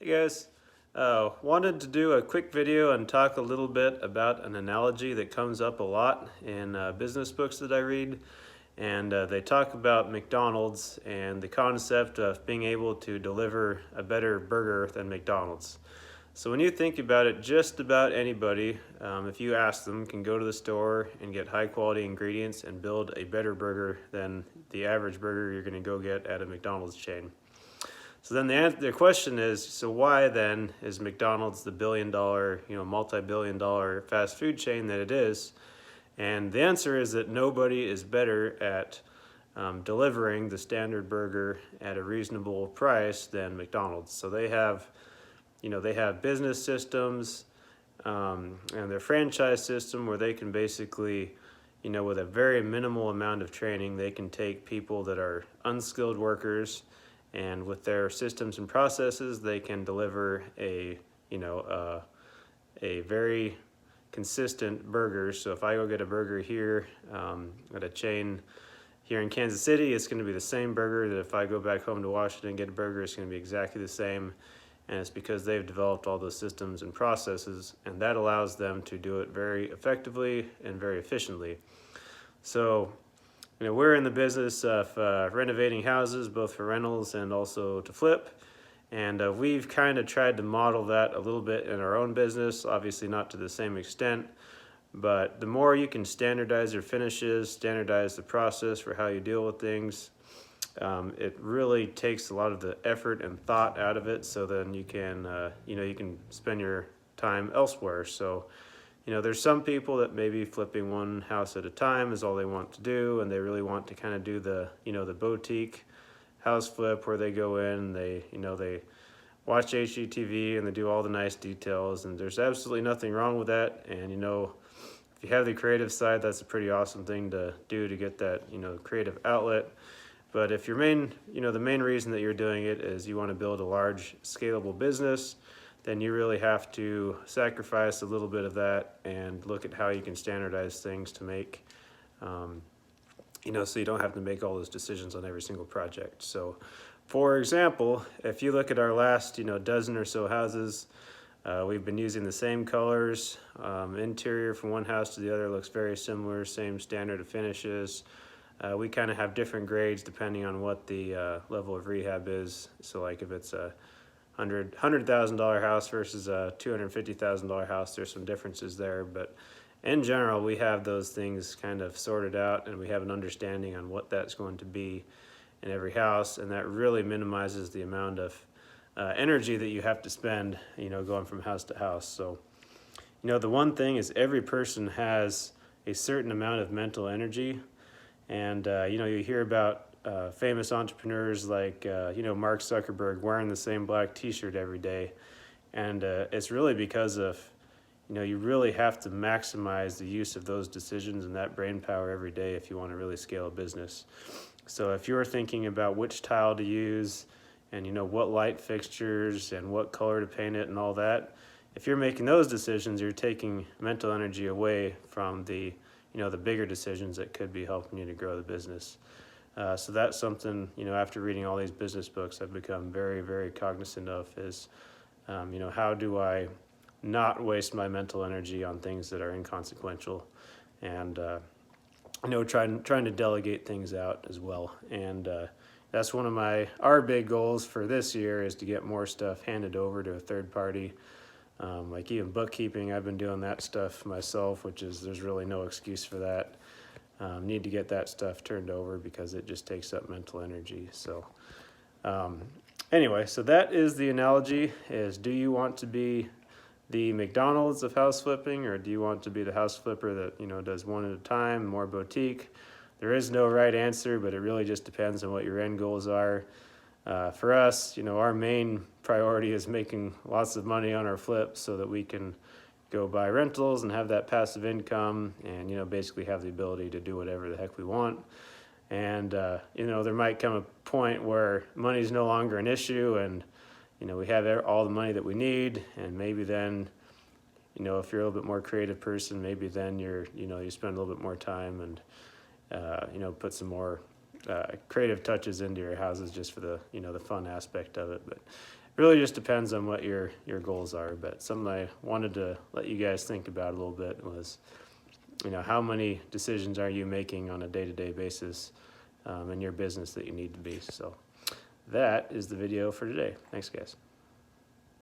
Hey guys, wanted to do a quick video and talk a little bit about an analogy that comes up a lot in business books that I read. And they talk about McDonald's and the concept of being able to deliver a better burger than McDonald's. So when you think about it, just about anybody, if you ask them, can go to the store and get high quality ingredients and build a better burger than the average burger you're going to go get at a McDonald's chain. So then the question is, so why then is McDonald's the billion-dollar, multi-billion-dollar fast food chain that it is? And the answer is that nobody is better at delivering the standard burger at a reasonable price than McDonald's. So they have business systems and their franchise system where they can basically, with a very minimal amount of training, they can take people that are unskilled workers, and with their systems and processes, they can deliver a very consistent burger. So if I go get a burger here at a chain here in Kansas City, it's going to be the same burger that if I go back home to Washington and get a burger, it's going to be exactly the same. And it's because they've developed all those systems and processes, and that allows them to do it very effectively and very efficiently. So we're in the business of renovating houses, both for rentals and also to flip. And we've kind of tried to model that a little bit in our own business, obviously not to the same extent, but the more you can standardize your finishes, standardize the process for how you deal with things, it really takes a lot of the effort and thought out of it, so then you can, you can spend your time elsewhere. So there's some people that maybe flipping one house at a time is all they want to do, and they really want to kind of do the, the boutique house flip where they go in, they watch HGTV and they do all the nice details, and there's absolutely nothing wrong with that. And if you have the creative side, that's a pretty awesome thing to do to get that, creative outlet. But if your the main reason that you're doing it is you want to build a large scalable business, then you really have to sacrifice a little bit of that and look at how you can standardize things to make, so you don't have to make all those decisions on every single project. So, for example, if you look at our last, dozen or so houses, we've been using the same colors. Interior from one house to the other looks very similar, same standard of finishes. We kind of have different grades depending on what the level of rehab is. So like if it's a $100,000 house versus a $250,000 house, there's some differences there, but in general we have those things kind of sorted out, and we have an understanding on what that's going to be in every house, and that really minimizes the amount of energy that you have to spend going from house to house. So the one thing is every person has a certain amount of mental energy, and you hear about famous entrepreneurs like Mark Zuckerberg wearing the same black t-shirt every day, and it's really because of you really have to maximize the use of those decisions and that brain power every day if you want to really scale a business. So if you're thinking about which tile to use and what light fixtures and what color to paint it and all that, if you're making those decisions, you're taking mental energy away from the the bigger decisions that could be helping you to grow the business. So that's something, after reading all these business books, I've become very, very cognizant of is, how do I not waste my mental energy on things that are inconsequential, and, trying to delegate things out as well. And that's one of our big goals for this year is to get more stuff handed over to a third party. Like even bookkeeping, I've been doing that stuff myself, there's really no excuse for that. Need to get that stuff turned over because it just takes up mental energy. So anyway, so that is the analogy, is do you want to be the McDonald's of house flipping, or do you want to be the house flipper that does one at a time, more boutique? There is no right answer, but it really just depends on what your end goals are. For us, our main priority is making lots of money on our flips so that we can go buy rentals and have that passive income, and basically have the ability to do whatever the heck we want. And there might come a point where money's no longer an issue, and we have all the money that we need, and maybe then if you're a little bit more creative person, maybe then you spend a little bit more time and put some more creative touches into your houses just for the the fun aspect of it. But really just depends on what your goals are. But something I wanted to let you guys think about a little bit was, how many decisions are you making on a day-to-day basis in your business that you need to be. So that is the video for today. Thanks, guys.